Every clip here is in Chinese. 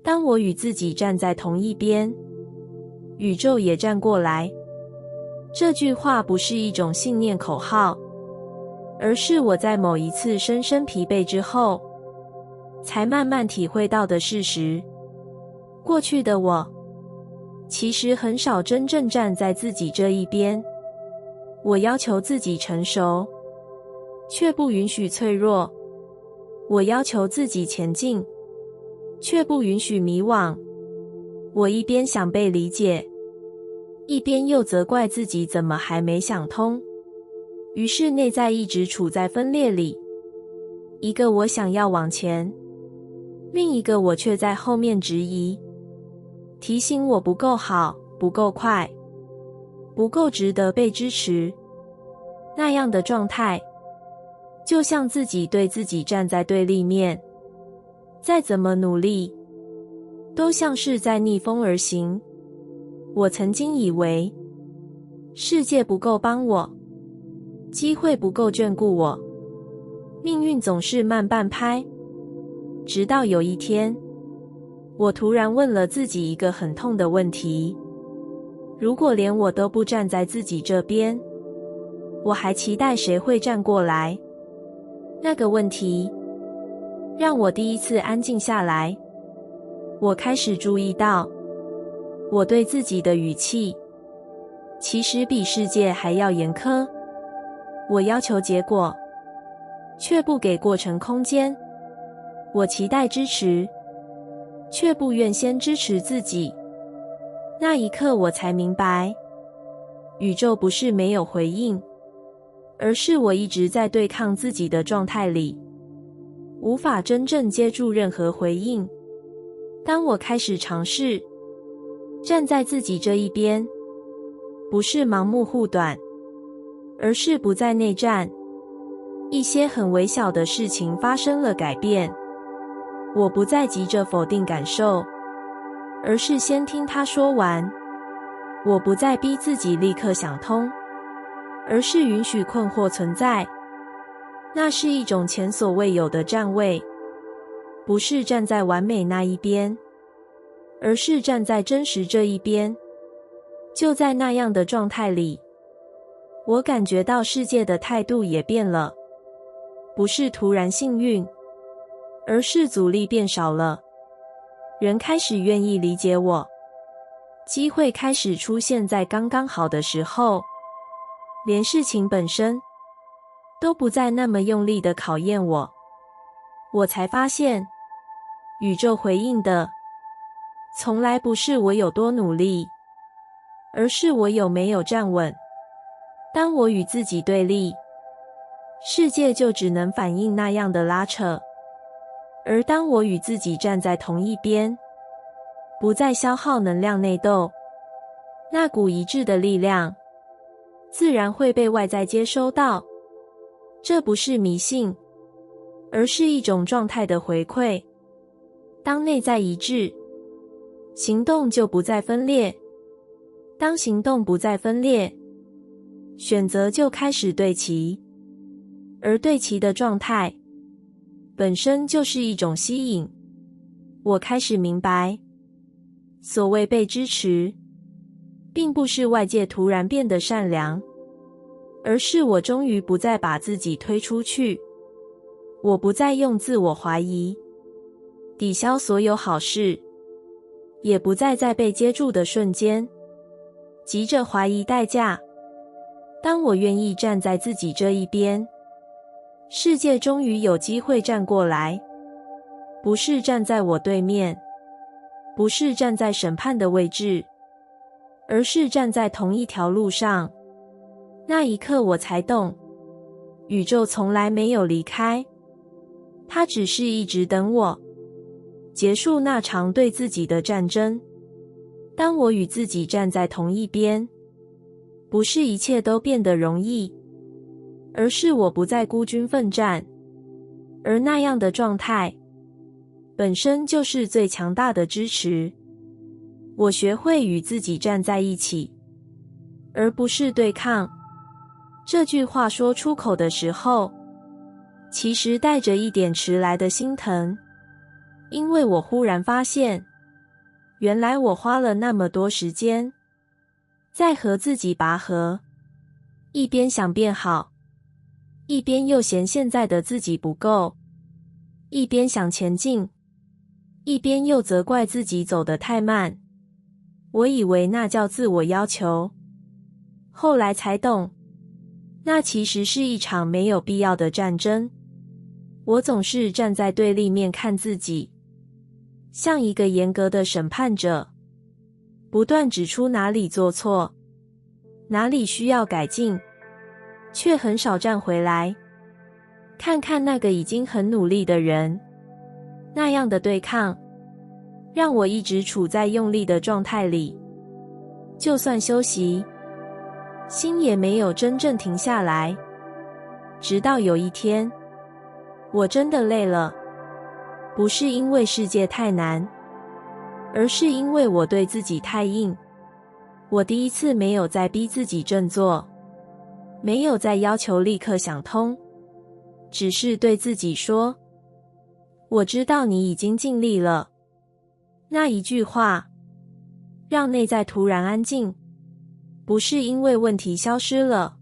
当我与自己站在同一边，宇宙也站过来。这句话不是一种信念口号，而是我在某一次深深疲惫之后，才慢慢体会到的事实。过去的我，其实很少真正站在自己这一边。我要求自己成熟，却不允许脆弱；我要求自己前进，却不允许迷惘。我一边想被理解，一边又责怪自己怎么还没想通。于是内在一直处在分裂里，一个我想要往前，另一个我却在后面质疑，提醒我不够好，不够快，不够值得被支持。那样的状态，就像自己对自己站在对立面，再怎么努力，都像是在逆风而行。我曾经以为，世界不够帮我，机会不够眷顾我，命运总是慢半拍。直到有一天，我突然问了自己一个很痛的问题：如果连我都不站在自己这边，我还期待谁会站过来？那个问题让我第一次安静下来。我开始注意到，我对自己的语气其实比世界还要严苛。我要求结果，却不给过程空间；我期待支持，却不愿先支持自己。那一刻我才明白，宇宙不是没有回应，而是我一直在对抗自己的状态里，无法真正接住任何回应。当我开始尝试站在自己这一边，不是盲目护短，而是不再内战。一些很微小的事情发生了改变，我不再急着否定感受，而是先听他说完。我不再逼自己立刻想通，而是允许困惑存在。那是一种前所未有的站位，不是站在完美那一边，而是站在真实这一边。就在那样的状态里，我感觉到世界的态度也变了，不是突然幸运，而是阻力变少了。人开始愿意理解我，机会开始出现在刚刚好的时候，连事情本身都不再那么用力地考验我。我才发现，宇宙回应的从来不是我有多努力，而是我有没有站稳。当我与自己对立，世界就只能反应那样的拉扯；而当我与自己站在同一边，不再消耗能量内斗，那股一致的力量自然会被外在接收到。这不是迷信，而是一种状态的回馈。当内在一致，行动就不再分裂；当行动不再分裂，选择就开始对齐。而对齐的状态本身就是一种吸引。我开始明白，所谓被支持，并不是外界突然变得善良，而是我终于不再把自己推出去。我不再用自我怀疑抵消所有好事，也不再在被接住的瞬间急着怀疑代价。当我愿意站在自己这一边，世界终于有机会站过来，不是站在我对面，不是站在审判的位置，而是站在同一条路上。那一刻我才懂，宇宙从来没有离开，它只是一直等我结束那场对自己的战争。当我与自己站在同一边，不是一切都变得容易，而是我不再孤军奋战。而那样的状态本身就是最强大的支持。我学会与自己站在一起，而不是对抗。这句话说出口的时候，其实带着一点迟来的心疼，因为我忽然发现，原来我花了那么多时间在和自己拔河，一边想变好，一边又嫌现在的自己不够，一边想前进，一边又责怪自己走得太慢。我以为那叫自我要求，后来才懂，那其实是一场没有必要的战争。我总是站在对立面看自己，像一个严格的审判者，不断指出哪里做错，哪里需要改进，却很少站回来，看看那个已经很努力的人。那样的对抗，让我一直处在用力的状态里，就算休息，心也没有真正停下来。直到有一天，我真的累了，不是因为世界太难，而是因为我对自己太硬。我第一次没有再逼自己振作，没有再要求立刻想通，只是对自己说，我知道你已经尽力了。那一句话，让内在突然安静，不是因为问题消失了，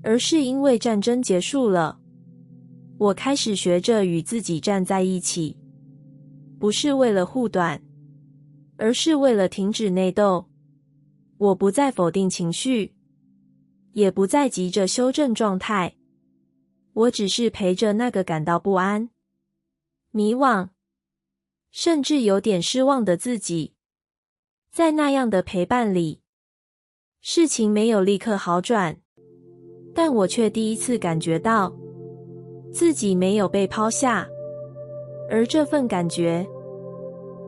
而是因为战争结束了。我开始学着与自己站在一起，不是为了护短，而是为了停止内斗。我不再否定情绪，也不再急着修正状态，我只是陪着那个感到不安、迷惘，甚至有点失望的自己。在那样的陪伴里，事情没有立刻好转，但我却第一次感觉到自己没有被抛下，而这份感觉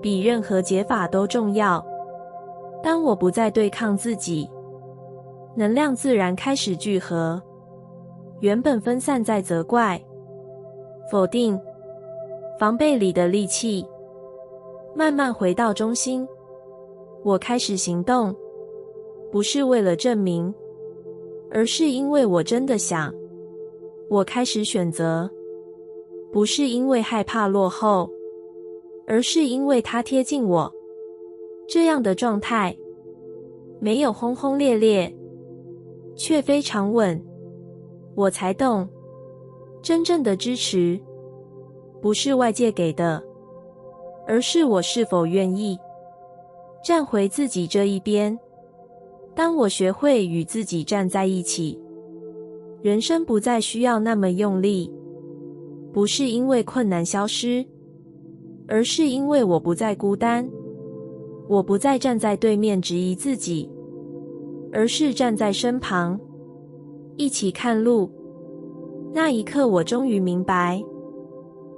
比任何解法都重要。当我不再对抗自己，能量自然开始聚合，原本分散在责怪、否定、防备里的力气，慢慢回到中心。我开始行动，不是为了证明，而是因为我真的想。我开始选择，不是因为害怕落后，而是因为它贴近我。这样的状态，没有轰轰烈烈，却非常稳。我才懂，真正的支持，不是外界给的，而是我是否愿意站回自己这一边。当我学会与自己站在一起，人生不再需要那么用力，不是因为困难消失，而是因为我不再孤单。我不再站在对面质疑自己，而是站在身旁，一起看路。那一刻，我终于明白，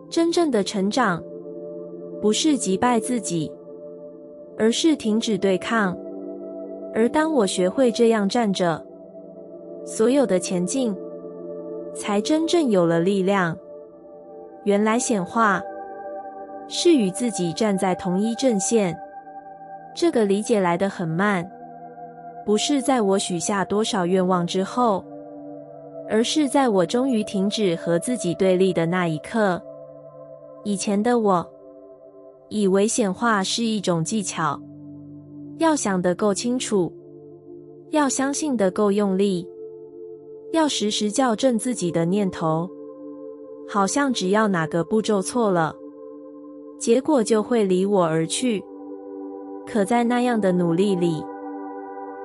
真正的成长，不是击败自己，而是停止对抗。而当我学会这样站着，所有的前进才真正有了力量。原来显化是与自己站在同一阵线。这个理解来得很慢，不是在我许下多少愿望之后，而是在我终于停止和自己对立的那一刻。以前的我，以为显化是一种技巧，要想得够清楚，要相信得够用力，要时时校正自己的念头，好像只要哪个步骤错了，结果就会离我而去。可在那样的努力里，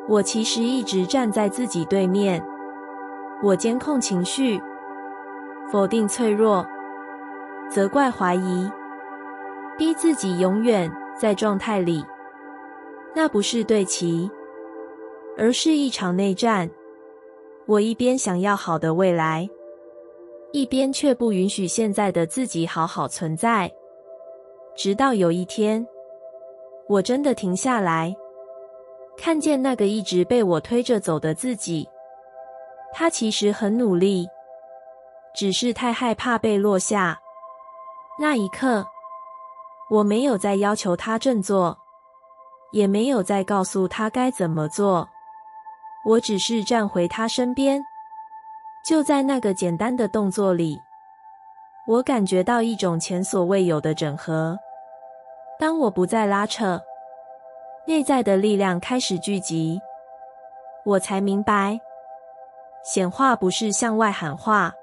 我其实一直站在自己对面。我监控情绪，否定脆弱，责怪怀疑，逼自己永远在状态里。那不是对齐，而是一场内战。我一边想要好的未来，一边却不允许现在的自己好好存在。直到有一天，我真的停下来，看见那个一直被我推着走的自己，他其实很努力，只是太害怕被落下。那一刻，我没有再要求他振作，也没有再告诉他该怎么做，我只是站回他身边。就在那个简单的动作里，我感觉到一种前所未有的整合。当我不再拉扯，内在的力量开始聚集。我才明白，显化不是向外喊话，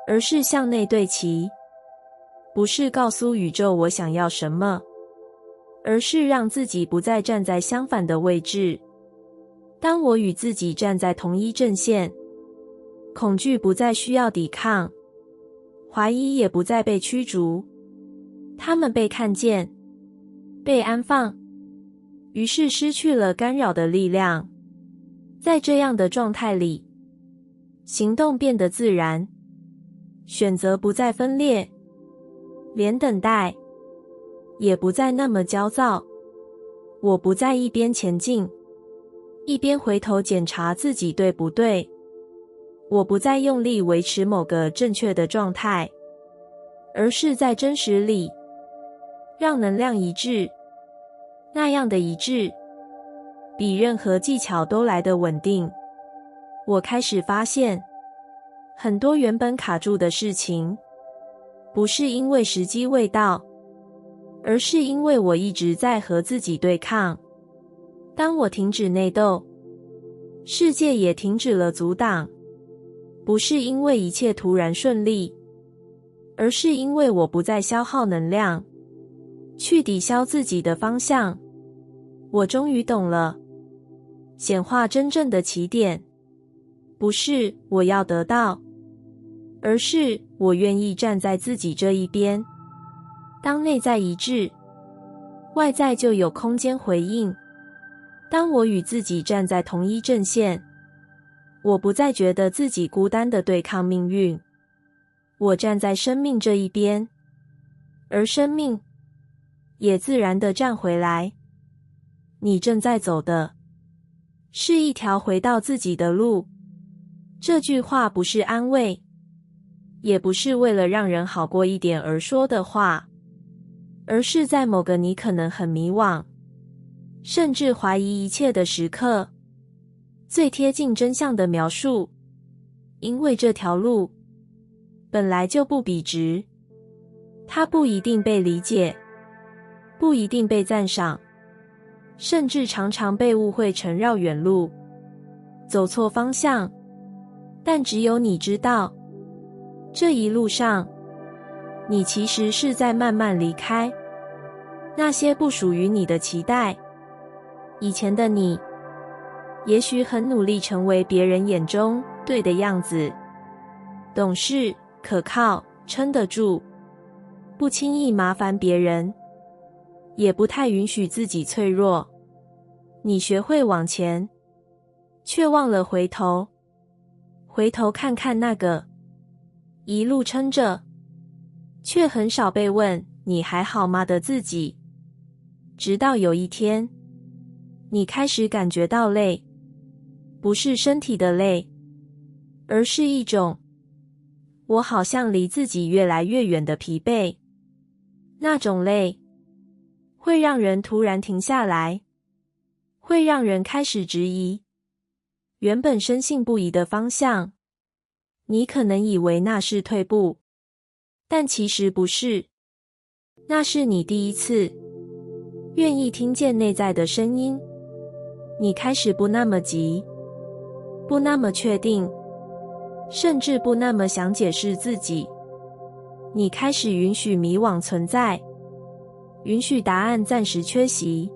而是向内对齐。不是告诉宇宙我想要什么，而是让自己不再站在相反的位置。当我与自己站在同一阵线，恐惧不再需要抵抗，怀疑也不再被驱逐，它们被看见，被安放，于是失去了干扰的力量。在这样的状态里，行动变得自然，选择不再分裂，连等待也不再那么焦躁。我不再一边前进，一边回头检查自己对不对。我不再用力维持某个正确的状态，而是在真实里让能量一致。那样的一致比任何技巧都来得稳定。我开始发现，很多原本卡住的事情，不是因为时机未到，而是因为我一直在和自己对抗。当我停止内斗，世界也停止了阻挡。不是因为一切突然顺利，而是因为我不再消耗能量，去抵消自己的方向。我终于懂了，显化真正的起点，不是我要得到，而是我愿意站在自己这一边。当内在一致，外在就有空间回应。当我与自己站在同一阵线，我不再觉得自己孤单地对抗命运，我站在生命这一边，而生命也自然地站回来。你正在走的是一条回到自己的路。这句话不是安慰，也不是为了让人好过一点而说的话，而是在某个你可能很迷惘，甚至怀疑一切的时刻，最贴近真相的描述。因为这条路本来就不笔直，它不一定被理解，不一定被赞赏，甚至常常被误会成绕远路，走错方向。但只有你知道，这一路上，你其实是在慢慢离开那些不属于你的期待。以前的你，也许很努力成为别人眼中对的样子，懂事、可靠、撑得住，不轻易麻烦别人，也不太允许自己脆弱。你学会往前，却忘了回头，回头看看那个一路撑着，却很少被问你还好吗的自己。直到有一天，你开始感觉到累，不是身体的累，而是一种我好像离自己越来越远的疲惫。那种累会让人突然停下来，会让人开始质疑原本深信不疑的方向。你可能以为那是退步，但其实不是。那是你第一次愿意听见内在的声音。你开始不那么急，不那么确定，甚至不那么想解释自己。你开始允许迷惘存在，允许答案暂时缺席。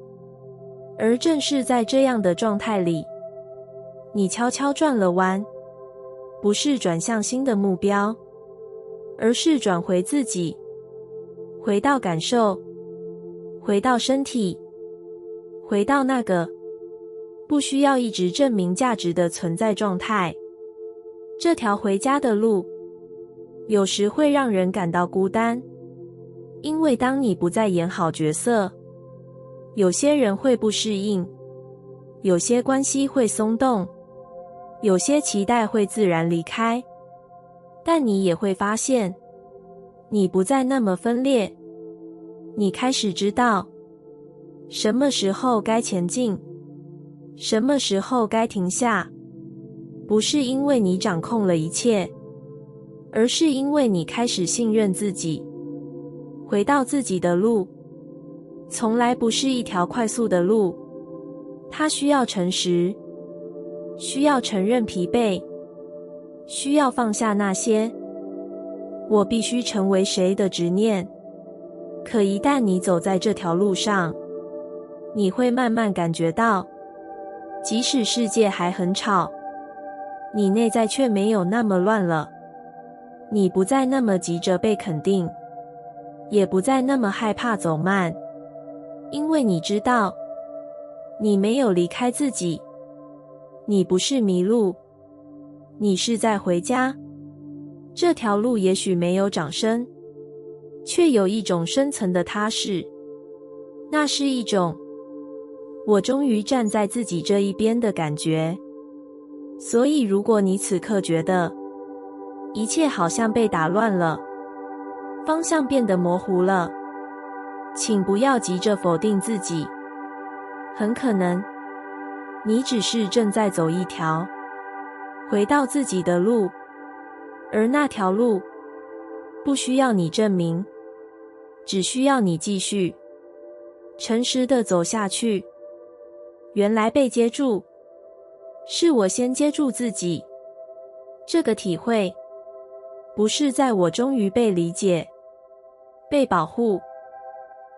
而正是在这样的状态里，你悄悄转了弯，不是转向新的目标，而是转回自己，回到感受，回到身体，回到那个不需要一直证明价值的存在状态。这条回家的路，有时会让人感到孤单，因为当你不再演好角色，有些人会不适应，有些关系会松动，有些期待会自然离开。但你也会发现，你不再那么分裂，你开始知道什么时候该前进，什么时候该停下。不是因为你掌控了一切，而是因为你开始信任自己，回到自己的路，从来不是一条快速的路，它需要诚实，需要承认疲惫，需要放下那些我必须成为谁的执念。可一旦你走在这条路上，你会慢慢感觉到，即使世界还很吵，你内在却没有那么乱了。你不再那么急着被肯定，也不再那么害怕走慢，因为你知道，你没有离开自己，你不是迷路，你是在回家。这条路也许没有掌声，却有一种深层的踏实，那是一种我终于站在自己这一边的感觉。所以如果你此刻觉得一切好像被打乱了，方向变得模糊了，请不要急着否定自己，很可能你只是正在走一条回到自己的路，而那条路不需要你证明，只需要你继续诚实地走下去。原来被接住，是我先接住自己。这个体会不是在我终于被理解、被保护、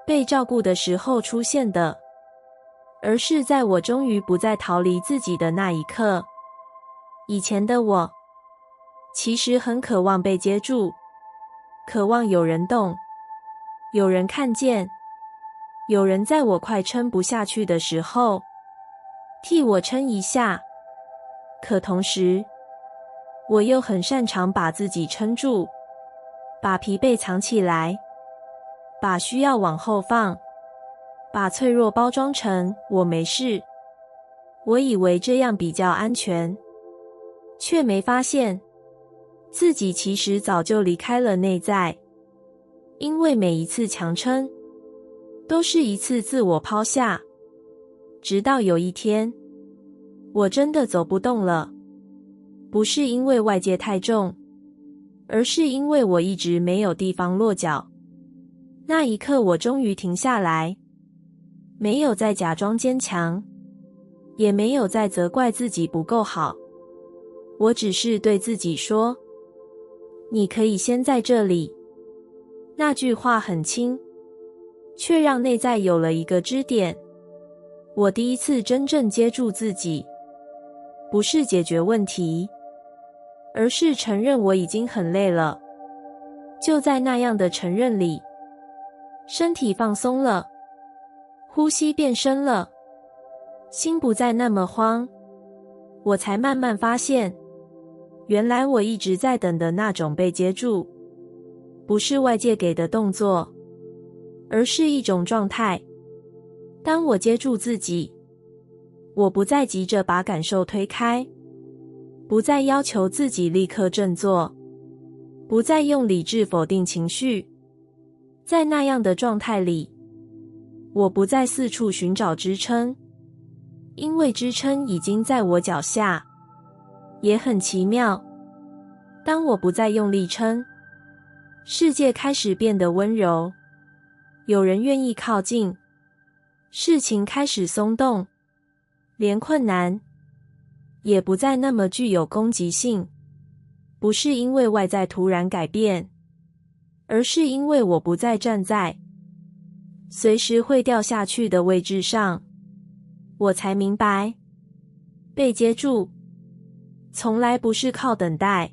被照顾的时候出现的，而是在我终于不再逃离自己的那一刻。以前的我其实很渴望被接住，渴望有人动，有人看见，有人在我快撑不下去的时候替我撑一下。可同时我又很擅长把自己撑住，把疲惫藏起来，把需要往后放，把脆弱包装成我没事。我以为这样比较安全，却没发现自己其实早就离开了内在。因为每一次强撑都是一次自我抛下，直到有一天我真的走不动了，不是因为外界太重，而是因为我一直没有地方落脚。那一刻我终于停下来，没有再假装坚强，也没有再责怪自己不够好，我只是对自己说，你可以先在这里。那句话很轻，却让内在有了一个支点。我第一次真正接住自己，不是解决问题，而是承认我已经很累了。就在那样的承认里，身体放松了，呼吸变深了，心不再那么慌。我才慢慢发现，原来我一直在等的那种被接住，不是外界给的动作，而是一种状态。当我接住自己，我不再急着把感受推开，不再要求自己立刻振作，不再用理智否定情绪。在那样的状态里，我不再四处寻找支撑，因为支撑已经在我脚下。也很奇妙，当我不再用力撑，世界开始变得温柔，有人愿意靠近，事情开始松动，连困难也不再那么具有攻击性。不是因为外在突然改变，而是因为我不再站在随时会掉下去的位置上。我才明白，被接住从来不是靠等待，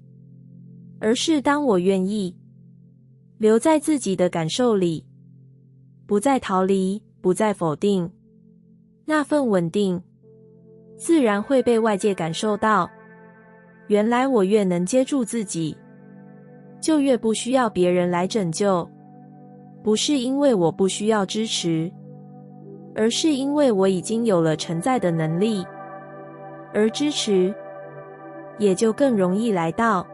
而是当我愿意留在自己的感受里，不再逃离，不再否定，那份稳定自然会被外界感受到。原来我越能接住自己，就越不需要别人来拯救。不是因为我不需要支持，而是因为我已经有了承载的能力，而支持也就更容易来到。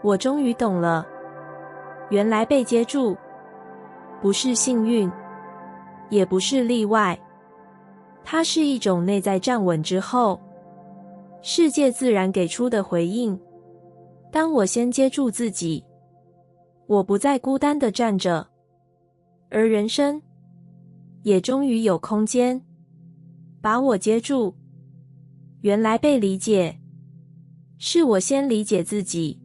我终于懂了，原来被接住不是幸运，也不是例外，它是一种内在站稳之后，世界自然给出的回应。当我先接住自己，我不再孤单地站着，而人生也终于有空间把我接住。原来被理解，是我先理解自己。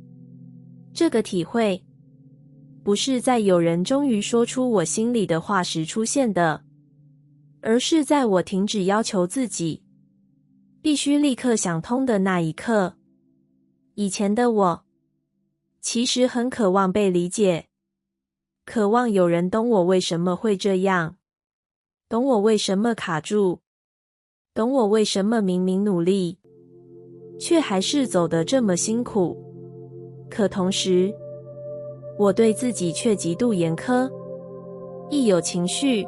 这个体会，不是在有人终于说出我心里的话时出现的，而是在我停止要求自己必须立刻想通的那一刻。以前的我，其实很渴望被理解，渴望有人懂我为什么会这样，懂我为什么卡住，懂我为什么明明努力，却还是走得这么辛苦。可同时，我对自己却极度严苛，一有情绪，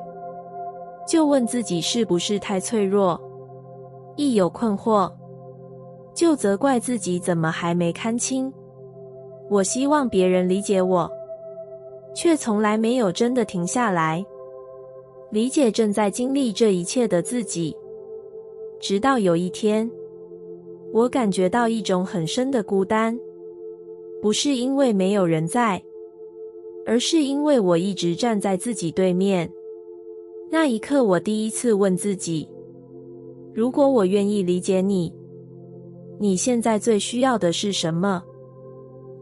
就问自己是不是太脆弱，一有困惑，就责怪自己怎么还没看清。我希望别人理解我，却从来没有真的停下来理解正在经历这一切的自己。直到有一天，我感觉到一种很深的孤单，不是因为没有人在，而是因为我一直站在自己对面。那一刻，我第一次问自己，如果我愿意理解你，你现在最需要的是什么？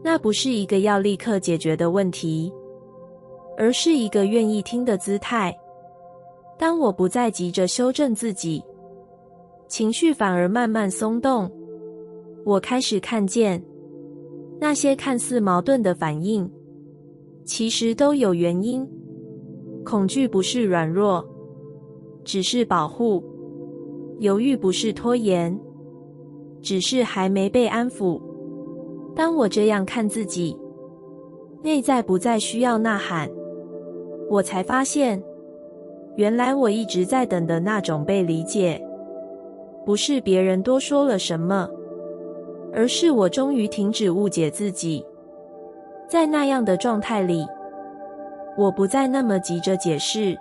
那不是一个要立刻解决的问题，而是一个愿意听的姿态。当我不再急着修正自己，情绪反而慢慢松动，我开始看见那些看似矛盾的反应，其实都有原因。恐惧不是软弱，只是保护；犹豫不是拖延，只是还没被安抚。当我这样看自己，内在不再需要呐喊，我才发现，原来我一直在等的那种被理解，不是别人多说了什么，而是我终于停止误解自己。在那样的状态里，我不再那么急着解释，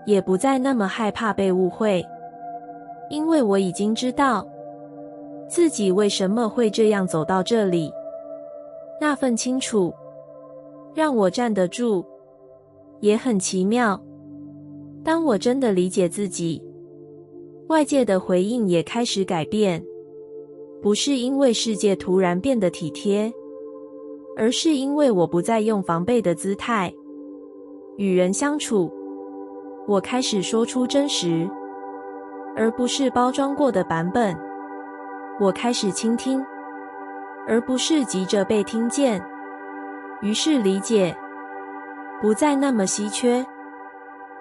也不再那么害怕被误会，因为我已经知道自己为什么会这样走到这里。那份清楚让我站得住，也很奇妙。当我真的理解自己，外界的回应也开始改变，不是因为世界突然变得体贴，而是因为我不再用防备的姿态与人相处。我开始说出真实，而不是包装过的版本。我开始倾听，而不是急着被听见。于是理解不再那么稀缺。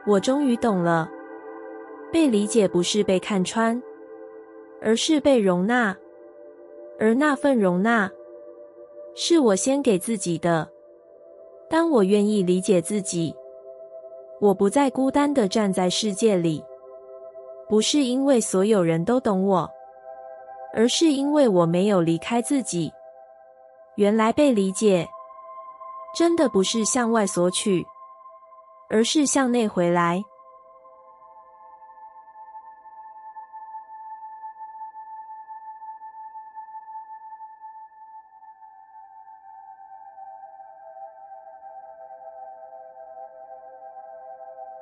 我终于懂了，被理解不是被看穿，而是被容纳。而那份容纳，是我先给自己的。当我愿意理解自己，我不再孤单地站在世界里，不是因为所有人都懂我，而是因为我没有离开自己。原来被理解，真的不是向外索取，而是向内回来。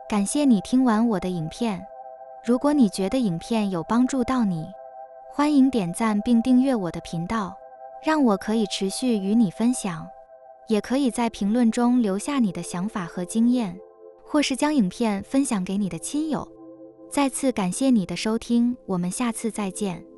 感谢你听完我的影片。如果你觉得影片有帮助到你，欢迎点赞并订阅我的频道，让我可以持续与你分享。也可以在评论中留下你的想法和经验，或是将影片分享给你的亲友。再次感谢你的收听，我们下次再见。